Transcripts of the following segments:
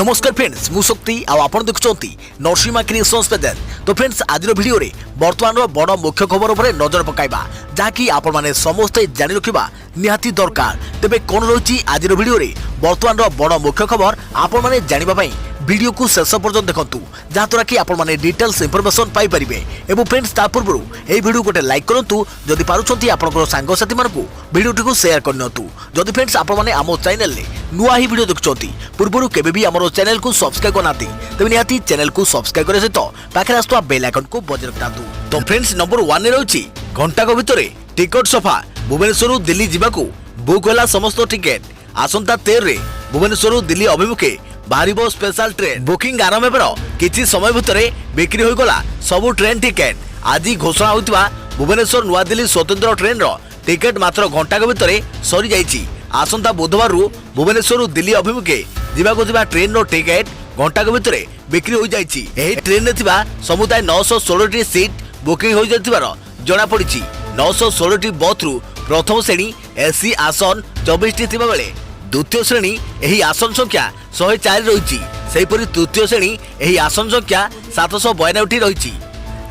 नमस्कार फ्रेंड्स मु शक्ति आपण देखुंती नरसिंहा क्रिएशंस पेज। तो फ्रेंड्स आज वीडियो रे वर्तमान बड़ मुख्य खबर उपर नजर पकाइबा जहाँकि आपण माने समस्ते जानि रखिबा निहाती दरकार। तेबे कोन रही आज वीडियो रे वर्तमान बड़ मुख्य खबर आपण माने जानिबा पई वीडियो को शेष पर्यंत देखंतु जहाँद्वारा कि आपण माने डिटेल्स इंफॉर्मेशन पाई परिबे। एवं फ्रेंड्स ता पूर्व ए वीडियो गोटे लाइक करंतु जदि पारुछंती आपनकर सांग साथी मानकु वीडियो को शेयर करनतु। जदि फ्रेंड्स आपण माने आमो चैनल ले नुआ ही वीडियो देखुछंती पूर्व केबे भी हमरो चैनल को सब्सक्राइब करनाती तबे निहाती चैनल को सब्सक्राइब करे सहित पाखे आस्तुवा बेल आइकन को बजाय रखतातु। तो फ्रेंड्स नंबर 1 रे रहउची घंटा को भितरे टिकट सफा भुवनेश्वर दिल्ली जिबाकू बुक होला समस्त टिकट। आसंता 13 रे भुवनेश्वर दिल्ली अभिमुखे बाहरिबो स्पेशल ट्रेन बुकिंग आरंभ हेबार किछि समय भितरे बिक्री होई गला सबु ट्रेन टिकट। आज घोषणा होइतबा भुवनेश्वर नुआ दिल्ली स्वतंत्र ट्रेन रो टिकट मात्र घंटा को भितरे सरी जाइछि। आसंता बुधवार रु भुवनेश्वर दिल्ली अभिमुखे जिबाकू थिबा ट्रेन रो टिकट घंटा को भितरे बिक्री होई जाइछि। एही ट्रेन रे थिबा समुदाय 916 टी सीट बुकिंग होई जाइतिबार जणा पड़िछि। 916 टी बथ रु प्रथम श्रेणी एसी आसन 24 टी थिबा बेले द्वितीय श्रेणी एही आसन संख्या 104 रही। सेहीपरि तृतीय श्रेणी एही आसन संख्या 792 टी रही।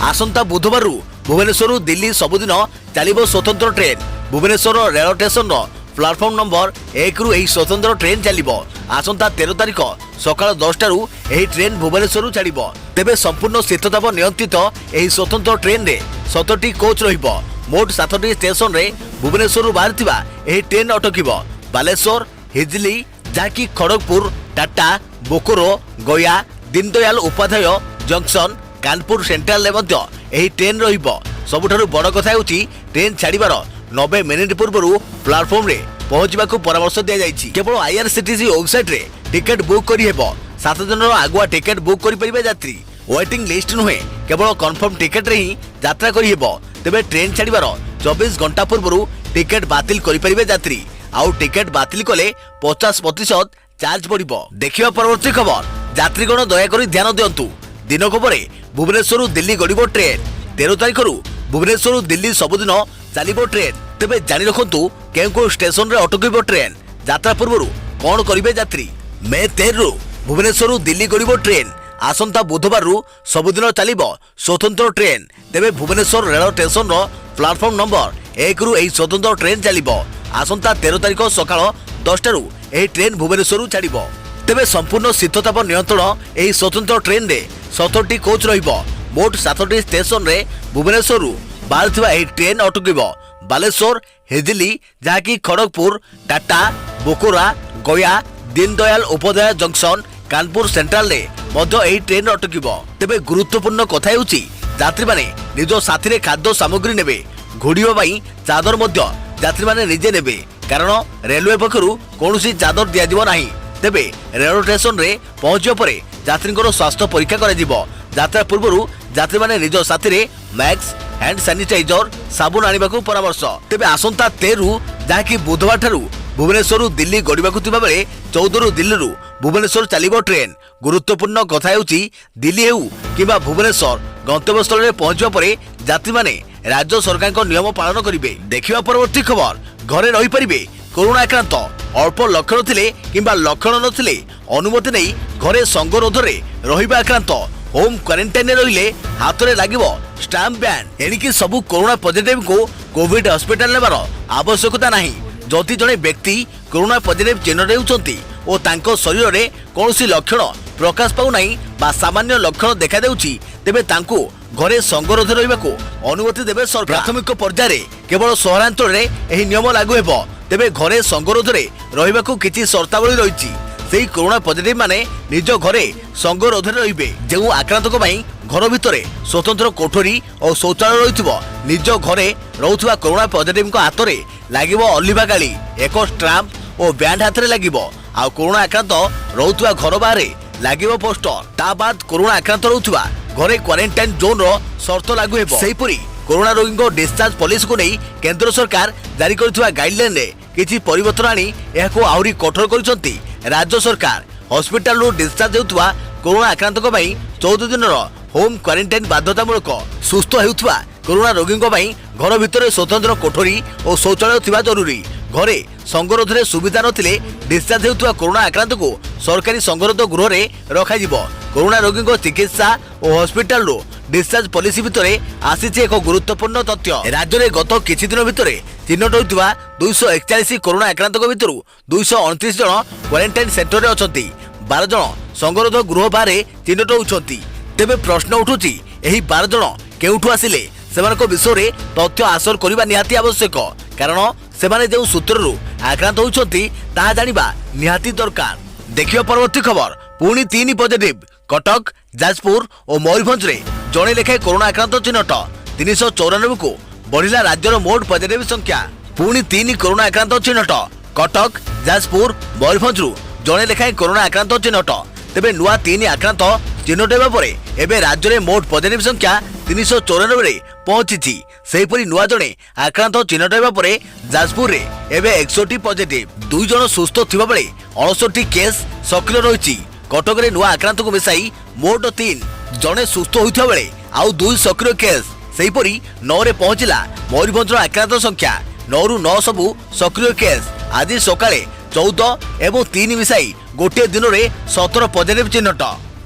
आसंता बुधवार रु भुवनेश्वर दिल्ली सबुदिन चलिबो स्वतंत्र ट्रेन। भुवनेश्वर रेल स्टेशन रो प्लाटफॉर्म नंबर 1 रु एही स्वतंत्र ट्रेन चलिबो। आसंता 13 तारिख सकाळ 10 टारू एही ट्रेन भुवनेश्वर चलिबो। तेबे संपूर्ण शीतताप नियंत्रित एही स्वतंत्र ट्रेन रे 70 कोच रहिबो। मोट 7 स्टेशन रे भुवनेश्वर बाहरथिबा एही ट्रेन अटकिबो बालेश्वर हिजली जहाँकि खड़गपुर टाटा बोकोरो गया दीनदयाल उपाध्याय जंक्शन कानपुर सेंट्रल ले मध्य एही ट्रेन रहिबो। सबुठारु बड़ कथा हेउची ट्रेन छाड़ीबार 90 मिनिट पूर्व प्लाटफॉर्म रे पहुंचबा को परामर्श दिया जायछि। केवल आईआरसीटीसी वेबसाइट रे टिकट बुक करि हेबो। 7 दिन आगुआ टिकट बुक करि परिबे यात्री। वेटिंग लिस्ट नुहे केवल कंफर्म टिकट रे ही यात्रा करि हेबो। तेबे ट्रेन छाड़ीबार 24 घंटा पूर्व टिकट बातिल करि परिबे यात्री। आउ टिकट बातिल कले 50% चार्ज पड़िबो। देखिबा परवर्ती खबर यात्रीगण दयाकरी ध्यान दियंतु। दिनक परे भुवनेश्वर दिल्ली गड़िबो ट्रेन। 13 तारिख रु भुवनेश्वर दिल्ली सबुदिन चलिबो ट्रेन। तेबे जानि रखंतु केउ स्टेशन रे अटकिबो ट्रेन। यात्रा पूर्व कोन करिवे यात्री। मे 13 रु भुवनेश्वर दिल्ली गड़िबो ट्रेन। आसंता बुधवार रु सबुदिन चलिबो स्वतंत्र ट्रेन। तेबे भुवनेश्वर रेल स्टेशन रो प्लाटफॉर्म नंबर 1 रु एही स्वतंत्र ट्रेन चलिबो। आसंता 13 तारिख सकाळ 10 टारू एही ट्रेन भुवनेश्वर छाड़िबो। तेबे संपूर्ण शीतताप नियंत्रण एही स्वतंत्र ट्रेन रे 70 कोच रहिबो। मोट 7 स्टेशन रे भुवनेश्वर बाहरथिबा एही ट्रेन अटकिबो बालेश्वर हिजली जहाँकि खड़गपुर टाटा बोकोरा गया दीनदयाल उपाध्याय जंक्शन कानपुर सेंट्रल ले मध्य एही ट्रेन अटकिबो। तेबे गुरुत्वपूर्ण कथा हेउची यात्री माने निज साथी रे खाद्य सामग्री नेबे। घोड़िबा पई चादर मध्य यात्री माने निजे नेबे कारण रेलवे पक्षरु कोनोसी चादर दिया जिवो नाही। तेबे रेल स्टेशन रे पहुंचिबा परे यात्रींकर स्वास्थ्य परीक्षा करा जिवो। यात्रा पूर्व यात्री माने निज साथी रे मैक्स हैंड सैनिटाइजर साबुन आनिबाकू परामर्श। तेबे आसंता 13 जहाँकि बुधवार ठारू भुवनेश्वर दिल्ली गड़िबाकू थिबा बेले 14 रु दिल्ली रु भुवनेश्वर चलिबो ट्रेन। गुरुत्वपूर्ण कथा हेउची दिल्ली हेउ किबा भुवनेश्वर गंतव्यस्थल रे पहुंचबा परे यात्री माने राज्य सरकार को नियम पालन करिवे। देखिबा परवर्ती खबर घरे रही परिबे कोरोना आक्रांत अल्प लक्षण थिले किबा लक्षण नथिले अनुमति नै घरे संगरोध रे रहिबा आक्रांत होम क्वारंटाइन रे रहिले हाथ रे लागिबो स्टैम्प बैन। एणिकी सबु कोरोना पॉजिटिव को कोविड हॉस्पिटल नेबार आवश्यकता नाही। जदि जणे व्यक्ति कोरोना पॉजिटिव चिन्ह रेउचंती ओ तांको शरीर रे कोनोसी लक्षण प्रकाश पाउ नाही बा सामान्य लक्षण देखा देउची तेबे तांको घरे संगरोध रहिबाकू अनुमति देबे सरकार। प्राथमिक पर्याय रे केवल सहरांचल रे एही नियम लागू हेबो। तेबे घरे संगरोध रे रहिबाकू किछि शर्तावली रहिछि। सेही कोरोना पॉजिटिव माने निज घरे संगरोध रे रहिबे। जेउ आक्रांतक पई घर भितरे स्वतंत्र कोठरी और शौचालय रहिथिबो। निज घरे रहउथुवा कोरोना पॉजिटिव को हाथ रे लागिबो अलिभा गाली एक स्टैम्प और बैंड हाथ रे लागिबो। आ कोरोना आक्रांत रहउथुवा घर बाहरे लागिबो पोस्टर। ता बाद कोरोना आक्रांत रहउथुवा घरे क्वारंटाइन जोन रो शर्त लागू हेबो। सेहीपरि कोरोना रोगी को डिस्चार्ज पॉलिसी को नहीं केंद्र सरकार जारी करथिबा गाइडलाइन रे किछि परिवर्तन आनी एहाको आहुरी कठोर करिसंती राज्य सरकार। हॉस्पिटल रो डिस्चार्ज हेउथुवा कोरोना आक्रांतक पई 14 दिन रो होम क्वारंटाइन बाध्यतामूलक। सुस्थ हेउथुवा कोरोना रोगी घर भितर स्वतंत्र कोठरी और शौचालय थिबा जरूरी। घरे संगरोध रे सुविधा नथिले डिस्चार्ज हेउथुवा कोरोना आक्रांत को सरकारी संगरोध गृह रे रखा जिवो। कोरोना रोगी को चिकित्सा और हॉस्पिटल रो डिस्चार्ज पॉलिसी भितर आसीचे एक गुरुत्वपूर्ण तथ्य। राज्य में गत किछि दिन भितर चिन्हट होइतिबा 241 कोरोना आक्रांत भितर 229 जन क्वारंटाइन सेंटर रे अछंती। 12 जन संगरोध गृह बारे चिन्हट होउछंती। तेबे प्रश्न उठुची एही 12 जन केउठु आसिले सेमानक विषय रे तथ्य हासिल करबा निहाती आवश्यक, कारण सेमाने जो सूत्ररु आक्रांत होउछंती ताहा जानिबा निहाती दरकार। देखियो परवर्ती खबर। पुणी 3 पॉजिटिव कटक, जाजपुर और मयूरभंज रे जणे लेखाए कोरोना आक्रांत चिन्हट। 394 को बढ़िला राज्यर मोट पॉजिटिव संख्या। पुणी 3 कोरोना आक्रांत चिन्हट। कटक, जाजपुर, मयूरभंज रु जणे लेखाए कोरोना आक्रांत चिन्हट। तेबे नुआ 3 आक्रांत चिन्हट हेबा परे एबे राज्य रे मोट पॉजिटिव संख्या 394 रे पहुंची। सेहीपरि नुआ जणे आक्रांत चिन्हट हेबा परे जाजपुर रे एबे 61 पॉजिटिव। 2 जण सुस्थ थिबा बेले 68 केस सक्रिय रहिछि। कटक रे नुआ आक्रांत को मिसाई मोट 3 जणे सुस्थ होइथिबा बेले आउ 2 सक्रिय केस। सेहीपरि 9 रे पहुंचिला मयूरभंज रो आक्रांत संख्या। 9 रु 9 सबु सक्रिय केस। आज सकाळे 14 एवं 3 मिसाई गोटे दिन रे 17 पॉजिटिव चिन्हट।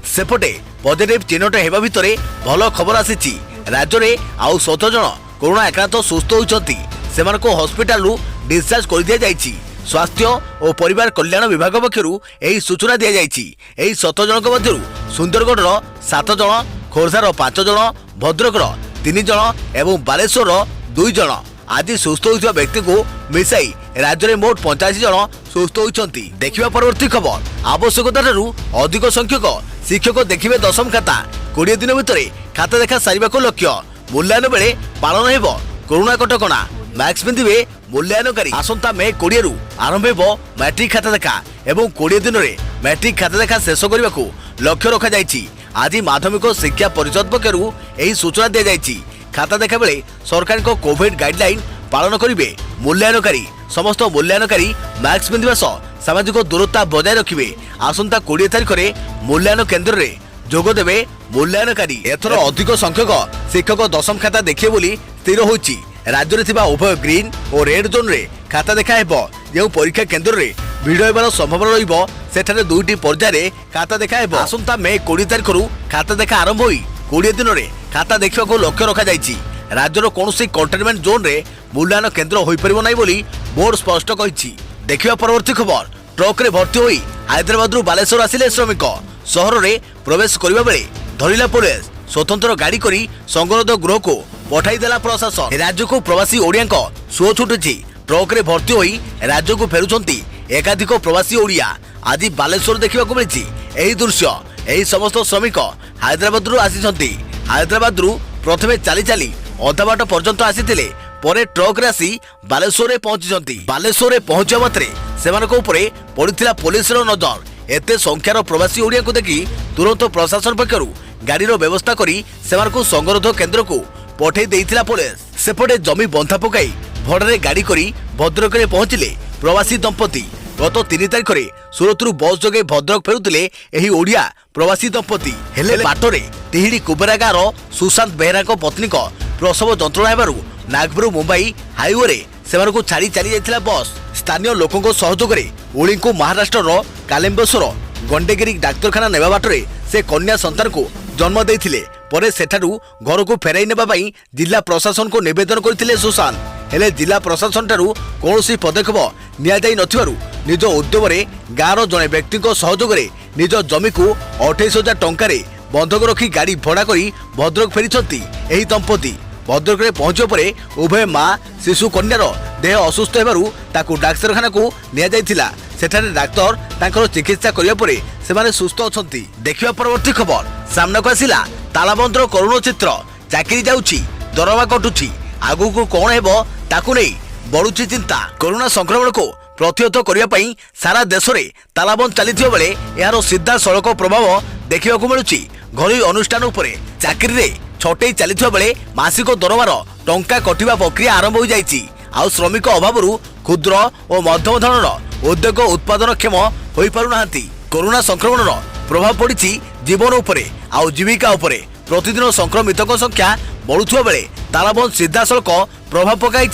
सेपटे पॉजिटिव चिन्हट हेबा भितरे भल खबर आसीछि। राज्य रे आउ 17 जन कोरोना आक्रांत सुस्थ होइछंती। सेमानको हॉस्पिटल रु डिस्चार्ज कर दिया जाइछि। स्वास्थ्य और परिवार कल्याण विभाग पक्षरु एही सूचना दिया जाइछि। एही 17 जनक मध्यरु सुंदरगढ़ रो 7 जन, खोर्धा रो 5 जन, भद्रक रो 3 जन एवं बालेश्वर रो 2 जन। आज सुस्थ होइथिबा व्यक्ति को मिसाई राज्य रे मोट 85 जन सुस्थ होइछंती। देखिबा परवर्ती खबर। आवश्यकता ठारू अधिक संख्यक शिक्षक देखिबे दशम खाता। 20 दिन भितरे खाता देखा सारिबाको लक्ष्य। मूल्यांकन बेले पालन हेबो कोरोना कटकणा। मास्क पिंधिबे मूल्यांकनकारी। आसंता मे 20 रु आरंभ हेबो मैट्रिक खाता देखा एवं 20 दिन रे मैट्रिक खाता देखा शेष करबाको लक्ष्य रखा जाइछि। आज माध्यमिक शिक्षा परिषद पक्षरु एही सूचना दिया जाइछि। खाता देखा बेले सरकार को कोविड गाइडलाइन पालन करिवे मूल्यांकनकारी। समस्त मूल्यांकनकारी मास्क पिंधिबा सह सामाजिक दूरता बजाय रखिबे। आसंता 20 तारिख रे मूल्यांकन केंद्र रे जोग देबे मूल्यांकनकारी। एथर अधिक संख्यक शिक्षक दशम खाता देखिए बोली स्थिर होइछि। राज्य रे थिबा उभय ग्रीन और रेड जोन रे खाता देखा हेबो। जे परीक्षा केंद्र रे भिड़ हेबार संभावना रहिबो सेठारे 2टी पर्याय रे खाता देखा हेबो। आसंता मे 20 तारिख रु खाता देखा आरंभ होई 20 दिन रे खाता देखा को लक्ष्य रखा जाइछि। राज्यर कोनोसी कंटेनमेंट जोन रे मूल्यांकन केंद्र होई परिबो नै बोली बोर्ड स्पष्ट कहिछि। देखिबा परवर्ती खबर। ट्रक रे भर्ती होई हैदराबाद रु बालेश्वर आसिले श्रमिक। शहर रे प्रवेश करिबा बेले धरिला पुलिस। स्वतंत्र गाड़ी करी संगरोध गृह को पठाई देला प्रशासन। राज्य को प्रवासी ओडिया सुओ छुटुछि। ट्रक रे भर्ती होई राज्य को फेरुछंती एकाधिक प्रवासी ओडिया। आज बालेश्वर देखिबा को मिलिछि एही दृश्य। एही समस्त श्रमिक हैदराबाद रु आसीछंती। हैदराबाद रु प्रथमे चाली चाली अधा बाट पर्यंत आसीथिले, परे ट्रक रे आसी बालेश्वर रे पहुंचिछंती। बालेश्वर रे पहुंचा मात्रे सेमानक उपरे पड़िथिला पुलिस रो नजर। एते संख्यार प्रवासी ओडिया को देखि तुरंत प्रशासन पक्षरु गाड़ीर व्यवस्था करी सेमानकु संगरोध केंद्र को पठै देइथिला पुलिस। सेपटे जमी बंधा पकाई भड़ारे गाड़ी करी भद्रक रे पहुंचिले प्रवासी दंपति। गत 3 तारिख रे सूरत रु बस जोगे भद्रक फेरुतिले एही ओडिया प्रवासी दंपति। हेले बाटरे तिहिडी कुबेरा गाँव सुशांत बेहरा को पत्नी को प्रसव जंत्रणा हेबारु नागपुर मुंबई हाईवे रे सेमानकु छाड़ी चली जाइथिला बस। स्थानीय लोकों सहयोग रे ओली को महाराष्ट्र रो कालेम्बेश्वर गंडेगिरी डाक्तरखाना नेबा बाटरे से कन्या संतान को जन्म देइथिले। परे सेठारु घर को फेराई नेबा पई जिला प्रशासन को निवेदन करथिले सुशांत। हेले जिला प्रशासन ठारू कोनोसी पदक्षेप निया जाई नथिबारु निज उद्यम रे गाँव जने व्यक्ति को सहयोग रे निज जमी को 28,000 टंका रे बंधक रखी गाड़ी भड़ा करी भद्रक फेरिछंती एही दंपति। भद्रक रे पहुंचे परे उभय मां शिशु कन्यार देह असुस्थ हेबारु ताकू डाक्तरखाना को निया जाइथिला। सेठारे डाक्तर तांकर चिकित्सा करिया परे सेमाने सुस्थ अछंती। देखिबा परवर्ती खबर। सामना को आसिला तालाबंदर करुण चित्र। चाकरी जाउछि, दरवा कटुछि, आगु को कोन हेबो ताकू नै बढुछि चिंता। कोरोना संक्रमण को प्रतिहत करिया पई सारा देश रे तालाबंद चलिथिबा बेले यार सीधा सड़क प्रभाव देखिबा को मिलुछि। घरोई अनुष्ठान उपरे चाकरी रे छटई चलिथिबा बेले मासिक दरवार टंका कटिबा प्रक्रिया आरंभ हो जाइछि। आउ श्रमिक अभावरु क्षुद्र और मध्यम धरणर उद्योग उत्पादन क्षम होई पारु नाहांती। कोरोना संक्रमण प्रभाव पड़िछि जीवन उपरे आउ जीविका उपरे। प्रतिदिन संक्रमितों संख्या बढ़ुवा बेले तालाबंद सीधा सड़क प्रभाव पकाई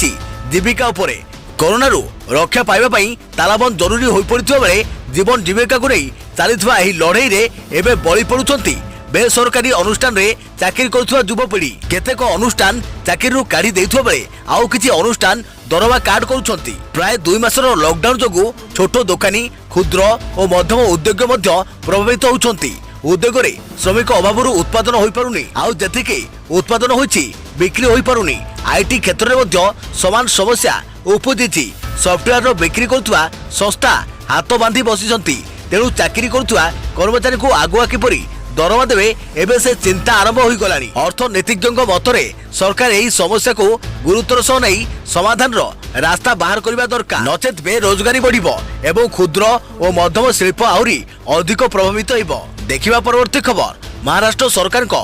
जीविका उपरे। कोरोना रक्षा पाइबा पई तालाबंद जरूरी होई पड़िथिबा बेले जीवन जीविका को नहीं ଚାଲିଥିବା ଏହି ଲଢ଼େଇରେ ଏବେ ବଳି ପଡୁଛନ୍ତି ବେସରକାରୀ ଅନୁଷ୍ଠାନରେ ଚାକିରି କରୁଥିବା ଯୁବପିଢ଼ି। କେତେକ ଅନୁଷ୍ଠାନ ଚାକିରିରୁ କାଢି ଦେଇଥିବା ବେଳେ ଆଉ କିଛି ଅନୁଷ୍ଠାନ ଦରମା କାଟ କରୁଛନ୍ତି। ପ୍ରାୟ 2 ମାସର ଲକଡାଉନ ଯୋଗୁଁ ଛୋଟ ଦୋକାନୀ, କ୍ଷୁଦ୍ର ଓ ମଧ୍ୟମ ଉଦ୍ୟୋଗ ମଧ୍ୟ ପ୍ରଭାବିତ ହେଉଛନ୍ତି। ଉଦ୍ୟୋଗରେ ଶ୍ରମିକ ଅଭାବରୁ ଉତ୍ପାଦନ ହୋଇପାରୁନି, ଆଉ ଯେତିକି ଉତ୍ପାଦନ ହୋଇଛି ବିକ୍ରି ହୋଇପାରୁନି। ଆଇଟି କ୍ଷେତ୍ରରେ ମଧ୍ୟ ସମାନ ସମସ୍ୟା ଉପୁଜିଛି। ସଫ୍ଟୱେୟାର ବିକ୍ରି କରୁଥିବା ସଂସ୍ଥା ହାତ ବାନ୍ଧି ବସିଛନ୍ତି। ତେଣୁ ଚାକିରି କରୁଥିବା କର୍ମଚାରୀଙ୍କୁ ଆଗୁଆ କିପରି ଦରମା ଦେବେ ଏବେ ସେ ଚିନ୍ତା ଆରମ୍ଭ ହୋଇଗଲାଣି। ଅର୍ଥନୀତିଜ୍ଞଙ୍କ ମତରେ ସରକାର ଏହି ସମସ୍ୟାକୁ ଗୁରୁତ୍ୱର ସହ ନେଇ ସମାଧାନର ରାସ୍ତା ବାହାର କରିବା ଦରକାର। ନଚେତ୍ ବେରୋଜଗାରୀ ବଢ଼ିବ ଏବଂ କ୍ଷୁଦ୍ର ଓ ମଧ୍ୟମ ଶିଳ୍ପ ଆହୁରି ଅଧିକ ପ୍ରଭାବିତ ହେବ। ଦେଖିବା ପରବର୍ତ୍ତୀ ଖବର। ମହାରାଷ୍ଟ୍ର ସରକାରଙ୍କ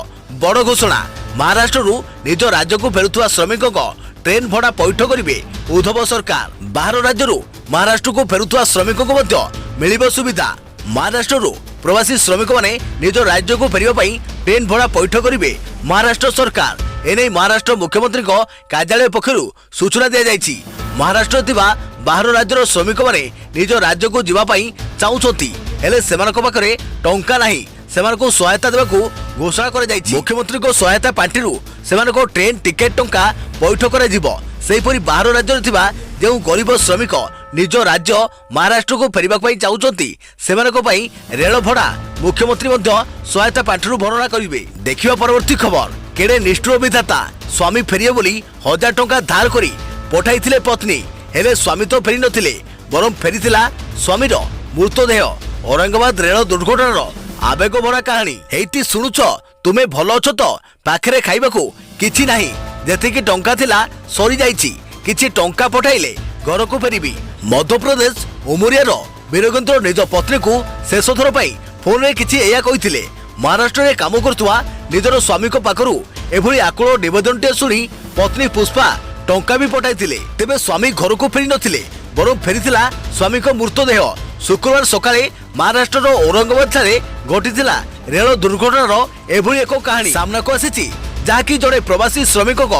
ବଡ଼ ଘୋଷଣା। ମହାରାଷ୍ଟ୍ରରୁ ନିଜ ରାଜ୍ୟକୁ ଫେରୁଥିବା ଶ୍ରମିକଙ୍କ ଟ୍ରେନ୍ ଭଡ଼ା ପୈଠ କରିବେ ଉଦ୍ଧବ ସରକାର। ବାହାର ରାଜ୍ୟରୁ ମହାରାଷ୍ଟ୍ରକୁ ଫେରୁଥିବା ଶ୍ରମିକଙ୍କୁ ମଧ୍ୟ ମିଳିବ ସୁବିଧା। ମହାରାଷ୍ଟ୍ରରୁ ପ୍ରବାସୀ ଶ୍ରମିକମାନେ ନିଜ ରାଜ୍ୟକୁ ଫେରିବା ପାଇଁ ଟ୍ରେନ୍ ଭଡ଼ା ପୈଠ କରିବେ ମହାରାଷ୍ଟ୍ର ସରକାର। ଏନେଇ ମହାରାଷ୍ଟ୍ର ମୁଖ୍ୟମନ୍ତ୍ରୀଙ୍କ କାର୍ଯ୍ୟାଳୟ ପକ୍ଷରୁ ସୂଚନା ଦିଆଯାଇଛି। ମହାରାଷ୍ଟ୍ରରେ ଥିବା ବାହାର ରାଜ୍ୟର ଶ୍ରମିକମାନେ ନିଜ ରାଜ୍ୟକୁ ଯିବା ପାଇଁ ଚାହୁଁଛନ୍ତି, ହେଲେ ସେମାନଙ୍କ ପାଖରେ ଟଙ୍କା ନାହିଁ। ସେମାନଙ୍କୁ ସହାୟତା ଦେବାକୁ ଘୋଷଣା କରାଯାଇଛି। ମୁଖ୍ୟମନ୍ତ୍ରୀଙ୍କ ସହାୟତା ପାଣ୍ଠିରୁ ସେମାନଙ୍କ ଟ୍ରେନ୍ ଟିକେଟ୍ ଟଙ୍କା ପୈଠ କରାଯିବ। ସେହିପରି ବାହାର ରାଜ୍ୟରେ ଥିବା ଯେଉଁ ଗରିବ ଶ୍ରମିକ ନିଜ ରାଜ୍ୟ ମହାରାଷ୍ଟ୍ରକୁ ଫେରିବା ପାଇଁ ଚାହୁଁଛନ୍ତି ସେମାନଙ୍କ ପାଇଁ ରେଳ ଭଡ଼ା ମୁଖ୍ୟମନ୍ତ୍ରୀ ମଧ୍ୟ ସହାୟତା ପାଣ୍ଠିରୁ ଭରଣା କରିବେ। ଦେଖିବା ପରବର୍ତ୍ତୀ ଖବର। କେଡ଼େ ନିଷ୍ଠୁର ବିଧାତା। ସ୍ୱାମୀ ଫେରିବେ ବୋଲି 1000 ଟଙ୍କା ଧାର କରି ପଠାଇଥିଲେ ପତ୍ନୀ, ହେଲେ ସ୍ୱାମୀ ତ ଫେରି ନଥିଲେ, ବରଂ ଫେରିଥିଲା ସ୍ୱାମୀର ମୃତଦେହ। ଔରଙ୍ଗାବାଦ ରେଳ ଦୁର୍ଘଟଣାର ଆବେଗ ଭରା କାହାଣୀ। ହେଇଟି ଶୁଣୁଛ, ତୁମେ ଭଲ ଅଛ ତ? ପାଖରେ ଖାଇବାକୁ କିଛି ନାହିଁ, ଯେତିକି ଟଙ୍କା ଥିଲା ସରିଯାଇଛି, କିଛି ଟଙ୍କା ପଠାଇଲେ ଘରକୁ ଫେରିବି। ମଧ୍ୟପ୍ରଦେଶ ଉମରିଆର ବୀରଗେନ୍ଦ୍ର ନିଜ ପତ୍ନୀକୁ ଶେଷ ଥର ପାଇଁ ଫୋନରେ କିଛି ଏଇଆ କହିଥିଲେ। ମହାରାଷ୍ଟ୍ରରେ କାମ କରୁଥିବା ନିଜର ସ୍ୱାମୀଙ୍କ ପାଖରୁ ଏଭଳି ଆକୁଳ ନିବେଦନଟିଏ ଶୁଣି ପତ୍ନୀ ପୁଷ୍ପା ଟଙ୍କା ବି ପଠାଇଥିଲେ। ତେବେ ସ୍ୱାମୀ ଘରକୁ ଫେରି ନଥିଲେ, ବରଂ ଫେରିଥିଲା ସ୍ୱାମୀଙ୍କ ମୃତଦେହ। ଶୁକ୍ରବାର ସକାଳେ ମହାରାଷ୍ଟ୍ରର ଔରଙ୍ଗାବାଦ ଠାରେ ଘଟିଥିଲା ରେଳ ଦୁର୍ଘଟଣାର ଏଭଳି ଏକ କାହାଣୀ ସାମ୍ନାକୁ ଆସିଛି, ଯାହାକି ଜଣେ ପ୍ରବାସୀ ଶ୍ରମିକଙ୍କ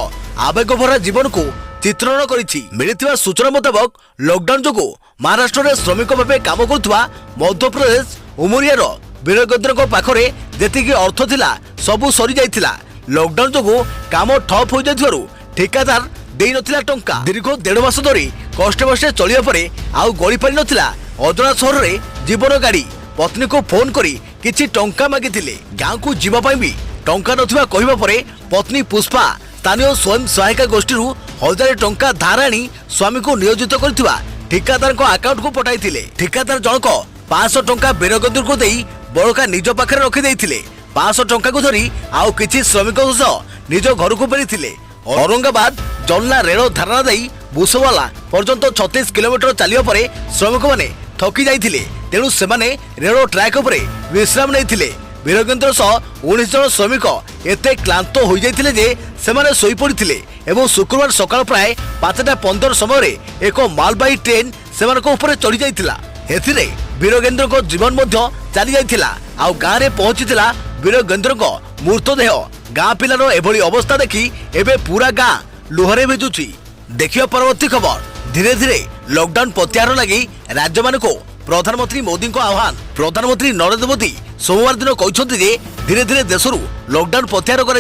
ଆବେଗଭରା ଜୀବନକୁ ଚିତ୍ରଣ କରିଛି। ମିଳିଥିବା ସୂଚନା ମୁତାବକ ଲକଡାଉନ ଯୋଗୁଁ ମହାରାଷ୍ଟ୍ରରେ ଶ୍ରମିକ ଭାବେ କାମ କରୁଥିବା ମଧ୍ୟପ୍ରଦେଶ ଉମରିଆର ବୀରଗେନ୍ଦ୍ରଙ୍କ ପାଖରେ ଯେତିକି ଅର୍ଥ ଥିଲା ସବୁ ସରିଯାଇଥିଲା। ଲକଡାଉନ ଯୋଗୁଁ କାମ ଠପ୍ ହୋଇଯାଇଥିବାରୁ ଠିକାଦାର ଦେଇନଥିଲା ଟଙ୍କା। ଦୀର୍ଘ 1.5 ମାସ ଧରି କଷ୍ଟେ ମଷ୍ଟେ ଚଳିବା ପରେ ଆଉ ଗଳି ପାରି ନଥିଲା ଅଜଣା ସହରରେ ଜୀବନ ଗାଡ଼ି। ପତ୍ନୀକୁ ଫୋନ କରି କିଛି ଟଙ୍କା ମାଗିଥିଲେ। ଗାଁକୁ ଯିବା ପାଇଁ ବି ଟଙ୍କା ନଥିବା କହିବା ପରେ ପତ୍ନୀ ପୁଷ୍ପା ସ୍ଥାନୀୟ ସ୍ୱୟଂ ସହାୟିକା ଗୋଷ୍ଠୀରୁ 1000 ଟଙ୍କା ଧାର ଆଣି ସ୍ୱାମୀକୁ ନିୟୋଜିତ କରିଥିବା ଠିକାଦାରଙ୍କ ଆକାଉଣ୍ଟକୁ ପଠାଇଥିଲେ। ଠିକାଦାର ଜଣକ 500 ଟଙ୍କା ବୀରଗେନ୍ଦ୍ରଙ୍କୁ ଦେଇ ବଳକା ନିଜ ପାଖରେ ରଖିଦେଇଥିଲେ। 500 ଟଙ୍କାକୁ ଧରି ଆଉ କିଛି ଶ୍ରମିକଙ୍କ ସହ ନିଜ ଘରକୁ ଫେରିଥିଲେ। ଔରଙ୍ଗାବାଦ ଜଲ୍ଲା ରେଳ ଧାରଣା ଦେଇ ବୁସୱାଲା ପର୍ଯ୍ୟନ୍ତ 36 କିଲୋମିଟର ଚାଲିବା ପରେ ଶ୍ରମିକମାନେ ଥକି ଯାଇଥିଲେ, ତେଣୁ ସେମାନେ ରେଳ ଟ୍ରାକ୍ ଉପରେ ବିଶ୍ରାମ ନେଇଥିଲେ। ବୀରଗେନ୍ଦ୍ର ସହ 19 ଜଣ ଶ୍ରମିକ ଏତେ କ୍ଳାନ୍ତ ହୋଇଯାଇଥିଲେ ଯେ ସେମାନେ ଶୋଇପଡ଼ିଥିଲେ ଏବଂ ଶୁକ୍ରବାର ସକାଳ ପ୍ରାୟ 5:15 ସମୟରେ ଏକ ମାଲବାହୀ ଟ୍ରେନ୍ ସେମାନଙ୍କ ଉପରେ ଚଢ଼ି ଯାଇଥିଲା। ଏଥିରେ ବୀରଗେନ୍ଦ୍ରଙ୍କ ଜୀବନ ମଧ୍ୟ ଚାଲି ଯାଇଥିଲା। ଆଉ ଗାଁରେ ପହଞ୍ଚିଥିଲା ବୀରଗେନ୍ଦ୍ରଙ୍କ ମୃତଦେହ। ଗାଁ ପିଲାର ଏଭଳି ଅବସ୍ଥା ଦେଖି ଏବେ ପୁରା ଗାଁ ଲୁହରେ ଭିଜୁଛି। ଦେଖିବା ପରବର୍ତ୍ତୀ ଖବର। ଧୀରେ ଧୀରେ ଲକଡାଉନ ପ୍ରତ୍ୟାହାର ଲାଗି ରାଜ୍ୟମାନଙ୍କୁ ପ୍ରଧାନମନ୍ତ୍ରୀ ମୋଦିଙ୍କ ଆହ୍ୱାନ। ପ୍ରଧାନମନ୍ତ୍ରୀ ନରେନ୍ଦ୍ର ମୋଦି सोमवार दिन कहते धीरे धीरे देशरू लॉकडाउन प्रत्याहार कर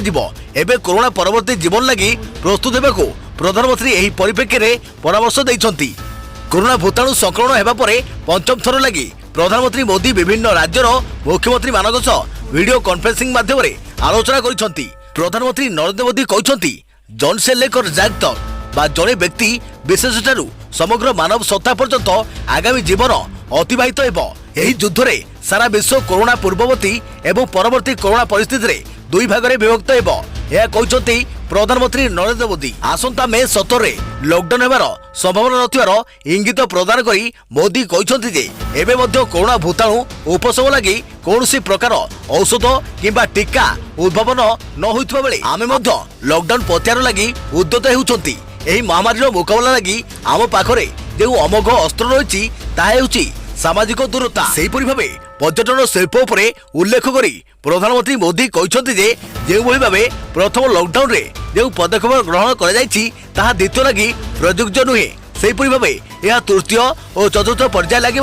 एबे कोरोना परवर्ती जीवन लगी प्रस्तुत होगा प्रधानमंत्री एही परिप्रेक्षी में परामर्श देइछंती। कोरोना भूताणु संक्रमण हेबा परे पंचम थर लगी प्रधानमंत्री मोदी विभिन्न राज्यर मुख्यमंत्री मानक सह वीडियो कॉन्फ्रेंसिंग माध्यम आलोचना करिसंती। प्रधानमंत्री नरेंद्र मोदी कहते जन से लेकर जाग तक बा जड़े व्यक्ति विशेष ठारू समग्र मानव सत्ता पर्यंत आगामी जीवन अतिबाहित हेबो। एही युद्ध रे सारा विश्व कोरोना पूर्ववर्ती एवं परवर्ती कोरोना परिस्थिति रे दुई भाग में विभक्त हेबो। यह कहते प्रधानमंत्री नरेंद्र मोदी। आसंता मे 17 रे लॉकडाउन हेबार संभावना नथिबार इंगित प्रदान करी मोदी कहते जे एबे मध्य कोरोना भूताणु उपशम लगी कौनसी प्रकार औषध किंबा टीका उद्भावन न होइतबा बेले आमे मध्य लॉकडाउन प्रत्याहार लगी उद्यत हेउछंती। एही महामारी मुकाबला लगी आम पाखरे जो अमोघ अस्त्र रही ताकि सामाजिक दूरता से भाव पर्यटन शिल्प उपरे उल्लेख करी प्रधानमंत्री मोदी कहते जो भाव प्रथम लॉकडाउन रे जो पदक्षेप ग्रहण कर द्वितीय लगी प्रयोज्य नुहे से भाव यह तृतीय और चतुर्थ पर्याय लगी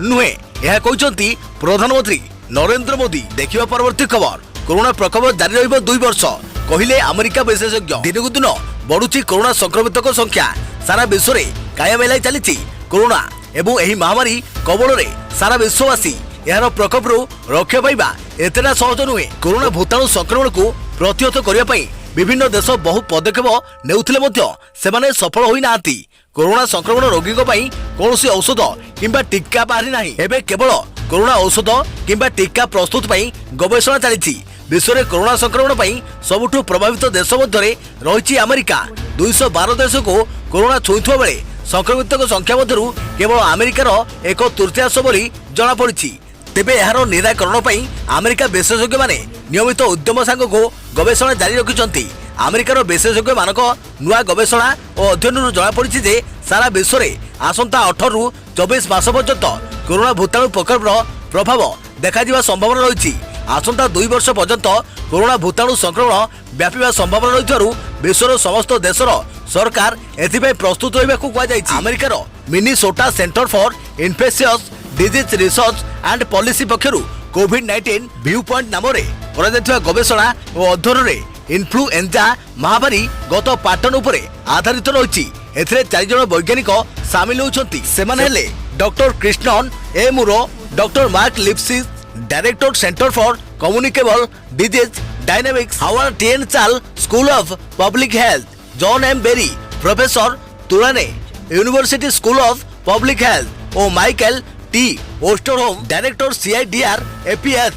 नुहे। यह कहते प्रधानमंत्री नरेंद्र मोदी देखिबा परवर्ती खबर कोरोना प्रकोप जारी रहिबो 2 वर्ष कहिले अमेरिका विशेषज्ञ दिनकु दिन बढ़ुची कोरोना संक्रमित संख्या सारा विश्व में कायम एलाई चली कोरोना एवं एही महामारी कबल रे सारा विश्ववासी यार प्रकोप रक्षा पाइबा एतेटा सहज नुहे। कोरोना भूताणु संक्रमण को प्रतिहत करने पर विभिन्न देश बहु पदक्षेप नेउथिले मध्य सेमाने सफल होई नांती। कोरोना संक्रमण रोगी कौन औषध किंबा टीका बाहरी नाही। एबे केवल कोरोना औषध किंबा टीका प्रस्तुत पई गवेषणा चली। विश्व में कोरोना संक्रमण पई सबुठु प्रभावित देश मध्य रही अमेरिका 212 देश को कोरोना छुईथुवा बेले संक्रमित संख्या मध्यरु केवल अमेरिकार 1/3 बोली जना पड़ी। तेबे यार निराकरण पई अमेरिका विशेषज्ञ माने नियमित उद्यम सांग को गवेषणा जारी रखिछंती। अमेरिकार विशेषज्ञ मानक नुआ गवेषणा और अध्ययन जना पड़ी जे सारा विश्व में आसंता 18 रु 24 मास पर्यंत कोरोना भूताणु प्रकोपर प्रभाव देखा संभावना रही। आसंता 2 वर्ष पर्यंत कोरोना भूताणु संक्रमण व्यापीवा संभावना रही विश्वर समस्त देशर सरकार एथिपई प्रस्तुत होइबाकू कुआ जायछि। अमेरिकार Minnesota Center for Infectious Disease Research and Policy पक्षरु कोविड-19 व्यू पॉइंट नाम रे करा जायथिबा गवेषणा और अध्ययन रे इन्फ्लुएंजा महामारी गत पैटर्न उपरे आधारित रही। एथिरे 4 जन वैज्ञानिक शामिल होउछंती। सेमाने हेले डॉक्टर कृष्णन ए मुरो, doctor Mark Lipsitch, director centre for communicable disease dynamics, Harvard T H. Chan school of public health, John M Berry professor Tulane university school of public health और Michael T Osterholm director CIDR APH.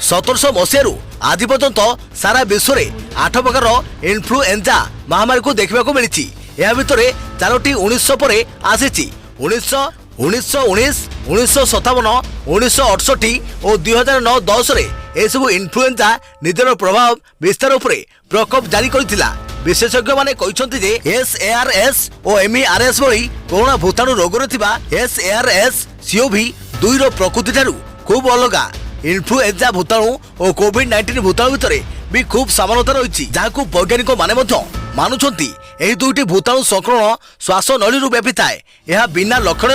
1700 मसीह आज पर्यंत सारा विश्व में 8 प्रकार influenza महामारी को देखा मिली। यह भितर 4टी 1900 पर आसी 1919, 1957, 1968 और 2009-10 रे एसबू इन्फ्लुएंजा निजर प्रभाव विस्तार उपरे प्रकोप जारी करथिला। विशेषज्ञ माने कहते जे SARS और MERS भली कोरोना भूताणु रोग SARS CoV 2 रो प्रकृति ठारू खूब अलगा। इन्फ्लुएंजा भूताणु और कोविड-19 भूताणु भितर भी खूब समानता रही, जहां वैज्ञानिक माने मानुछंती एही दुईटी भूताणु संक्रमण श्वास नली व्यापी थाए। यह बिना लक्षण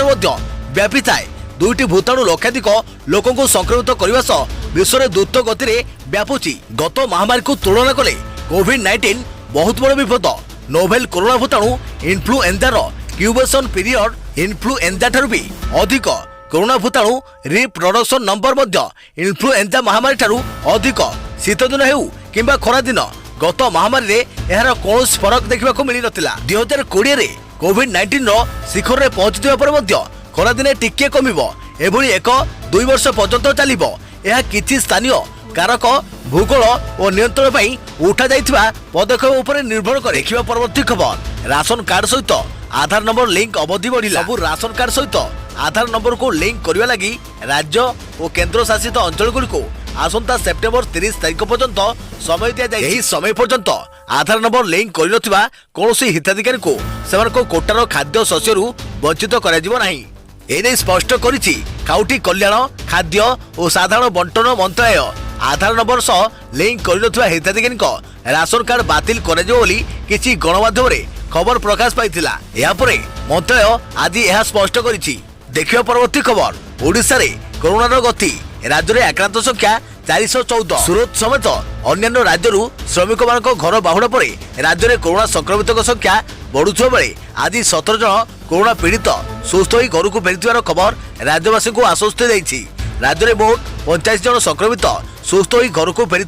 व्यापी थाए। दुईटी भूताणु लक्षाधिक लोक संक्रमित करने सह विश्व में द्रुत गति में व्यापुची। गत महामारी को तुलना कले कोविड-19 बहुत बड़ विपद। नोवेल कोरोना भूताणु इन्फ्लुएंजार क्यूबेशन पीरियड इन्फ्लुएंजा ठारू भी अधिक। कोरोना भूताणु रिप्रोडक्शन नंबर मध्य इन्फ्लुएंजा महामारी ठारू अधिक। शीत दिन हेउ किंबा खरा दिन गत महामारी रे एहार कौन फरक देखा मिल नथिला। 2020 रे कोविड-19 रो शिखर रे पहुंचथिबा पर मध्य खरा दिने टिके कमिबो। एभली 1-2 वर्ष पर्यंत चलिबो। यह किछि स्थानीय कारक भूगोल और नियंत्रण पई उठा जाइथिबा पदक्षेप उपर निर्भर करे। देखिबा परवर्ती खबर राशन कार्ड सहित आधार नंबर लिंक अवधि बढ़िला। सब राशन कार्ड सहित आधार नंबर को लिंक करने लगी राज्य और केंद्र शासित अंचल गुड़िक आसंता सेप्टेम्बर 30 तारीख पर्यंत समय दिया जाए। यही समय पर्यंत आधार नंबर लिंक कर कौन हिताधिकारी को सेमानक कोटार खाद्य शस्यरू वंचित कराजिबो नाही। एने स्पष्ट करिछि खाउटी कल्याण खाद्य और साधारण बंटन मंत्रालय। आधार नंबर सह लिंक कर हिताधिकारी राशन कार्ड बातिल कराजिबो बोली किछि गणमाध्यम रे खबर प्रकाश पाइथिला। या परे मंत्रालय आज यह स्पष्ट करिछि। देखिबा परवर्ती खबर ओडिशा रे कोरोना गति राज्य में आक्रांत संख्या 414। सूरत समेत अन्य राज्य श्रमिक मान घर बाहुड़ा पर राज्य में कोरोना संक्रमित संख्या बढ़ुवा बेले आज 17 जन कोरोना पीड़ित सुस्थ होई घर को फेरी खबर राज्यवासी को आश्वस्त देछि। राज्य में मोट 85 जन संक्रमित सुस्थ होई घर को फेरी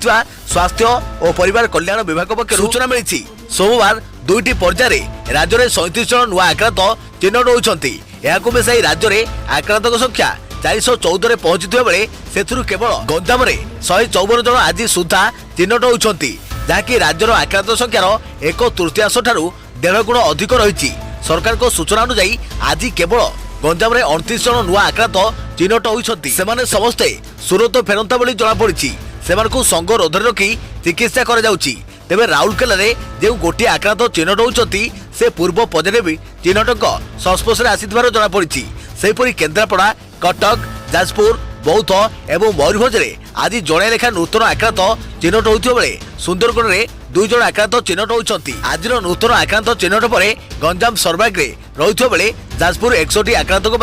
स्वास्थ्य और परिवार कल्याण विभाग पक्षर सूचना मिली। सोमवार 2टी पर्यायर राज्य में 37 जन नुआ आक्रांत चिन्हट होती। यहां मिसाई राज्य में आक्रांत संख्या 414 रे पहुंचुवा बेले सेथुरु केवल गंजाम रे 154 जन आज सुधा चिन्हट होती, जहाँकि राज्यर आक्रांत संख्यार 1/3 ठारू 1.5 गुण अधिक रही। सरकार को सूचना अनुसार आज केवल गंजाम रे 29 जन नुआ आक्रांत चिन्हट होती। सेमाने समस्ते सूरत फेरंता बोली जना पड़ी। सेमानकु संग रोधरे रखी चिकित्सा करा जाउची। तेबे राउरकेला रे जे गोटी आक्रांत चिन्हट होती से पूर्व पॉजिटिव चिन्हटक संस्पर्श में आसीथिबार जना पड़ी। सेहीपरि केन्द्रापड़ा, कटक, जाजपुर, बौद्ध एवं मयूरभंज में आज जड़े लेखा नूतन आक्रांत चिन्हट होता बेले सुंदरगढ़ में 2 जन आक्रांत चिन्हट होती। आज नूतन आक्रांत चिन्हट पर गंजाम सर्वाग्रे रही बेले जाजपुर 61 आक्रांतों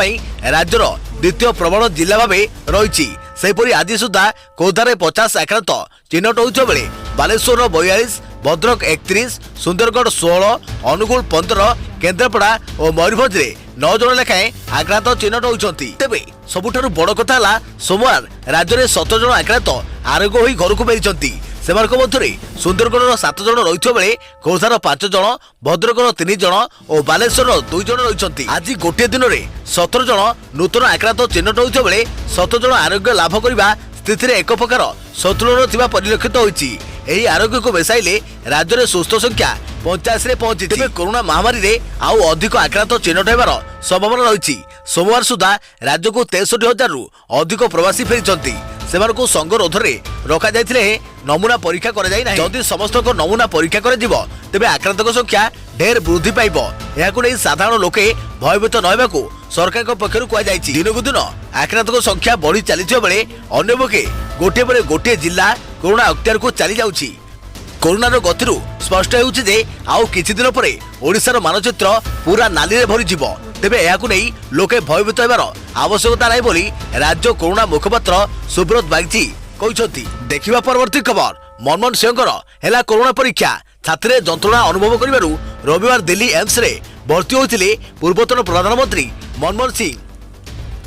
राज्यर द्वितीय प्रबल जिला भाव रही। सेपरी आज सुधा खोर्धारे 50 आक्रांत चिन्हट होइथिबा बेले बालेश्वर 42, भद्रक 31, सुंदरगढ़ 16, अनुगुल 15, केन्द्रापड़ा और मयूरभंज 9 जन लेखाएं आक्रांत चिन्हट होइछंती। तेबे सबुठारु बड़ कथा हला सोमवार राज्य में 17 जन आक्रांत आरोग्य होई घर को फेरिछंती। सेमानक मध्यरे सुंदरगढ़ 7 जन रहिथिबा बेले खोर्धार 5 जन, भद्रकर 3 जन और बालेश्वर 2 जन रहिछंती। आज गोटे दिन में 17 जन नूतन आक्रांत चिन्हट होइथिबा बेले 7 जन आरोग्य लाभ करबा स्थिति रे एक प्रकार संतुलन थिबा परिलक्षित होइछि। एही आरोग्य को बेसाइले राज्य में सुस्थ संख्या 85 रे पहुंची। तेबे कोरोना महामारी रे आउ अधिक आक्रांत चिन्हट हेबार संभावना रहिछि। सोमवार सुधा राज्य को 63,000 रु अधिक प्रवासी फेरिछंती। सेमानकु संगरोध रे रखा जायथिले नमूना परीक्षा करा जाय नाही। जदि समस्त को नमूना परीक्षा करा जिवो तेबे आक्रांतक संख्या ढेर वृद्धि पाइबो। एहाकु नै साधारण लोके भयभीत न हेबाकु सरकार को पक्षरु कुआ जायछि। दिनकु दिन आक्रांतक संख्या बढ़ी चलीथिबा बेले अन्य पके गोटे पर गोटे जिल्ला कोरोना अख्तियार को चली जाउछि। कोरोनार गतिरु स्पष्ट हेउछि जे आउ किछि दिन परे ओडिसार मानचित्र पूरा नाली रे भरि जिवो। तेबे एहाकु नै लोके भयभीत हेबार आवश्यकता नै बोली राज्य कोरोना मुखपात्र सुब्रत बागची कहिसथि। देखिबा परवर्ती खबर मनमोहन सिंहकर हेला कोरोना परीक्षा। छात्रे जंत्रणा अनुभव करिबारु रविवार दिल्ली एम्स रे भर्ती होइथिले पूर्वतन प्रधानमंत्री मनमोहन सिंह।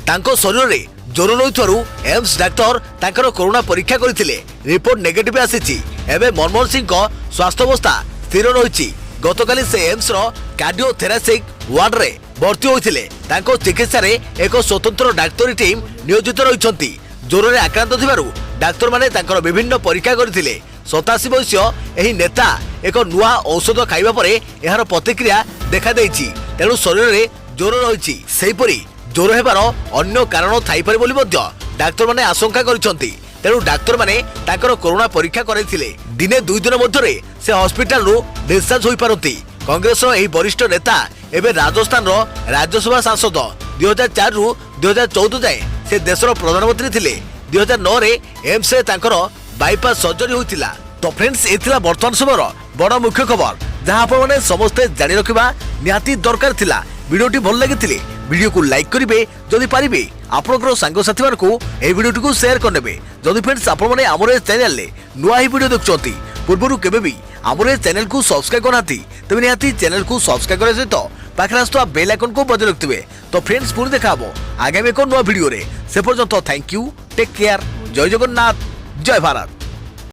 तांको शरीर रे ज्वर रहिथारु एम्स डाक्टर तांकर कोरोना परीक्षा करथिले। रिपोर्ट नेगेटिव आसीछि। एबे मनमोहन सिंह को स्वास्थ्य अवस्था स्थिर रहिछि। गतकाली से एम्स रो कार्डियोथेरासिक वार्ड रे भर्ती होइथिले। तांको चिकित्सा रे एक स्वतंत्र डाक्टरी टीम नियोजित रहिछंती। ज्वर रे आक्रांत थिबारु डाक्टर माने तांकर विभिन्न परीक्षा करथिले। 87 वर्षीय एही नेता एक नुआ औषध खाइबा परे एहार प्रतिक्रिया देखा देइछि। तेणु शरीर रे ज्वर रहिछि। सेहिपरि ज्वर हेबार अन्य कारण थाई पारे बोली मध्य डाक्टर माने आशंका करिसंती। तेणु डाक्टर माने तांकर कोरोना परीक्षा करैथिले। दिने 2 दिन मध्यरे से हॉस्पिटल रो डिस्चार्ज होई पारंती। कांग्रेस रो एही वरिष्ठ नेता एबे राजस्थान रो राज्यसभा सांसद 2004 रु 2014 जाए से देशर प्रधानमंत्री थिले। 2009 रे एम्स रे तांकर बाईपास सर्जरी होइतिला। तो फ्रेंड्स एथिला वर्तमान समयर बड़ मुख्य खबर जहां आपण माने समस्ते जानि रखिबा निहाती दरकार थिला। वीडियोटी भल लागिथिले वीडियो को लाइक करिवे। जदि पारिबे आपनकर सांग साथी मानकु ए वीडियोटी को शेयर करनेबे। जदि फ्रेंड्स आपण माने हमरे चैनल ले नुआ ही वीडियो देखछंती पूर्वरु केबे भी हमरे चैनल को सब्सक्राइब करनाती तबे निहाती चैनल को सब्सक्राइब करे सहित पाखरे आस्तुवा बेल आइकन को बजाय रखिथिबे। तो फ्रेंड्स पुणी देखाबो आगामी एक नुआ वीडियो रे। से पर्यंत थैंक यू, टेक केयर, जय जगन्नाथ, जय भारत।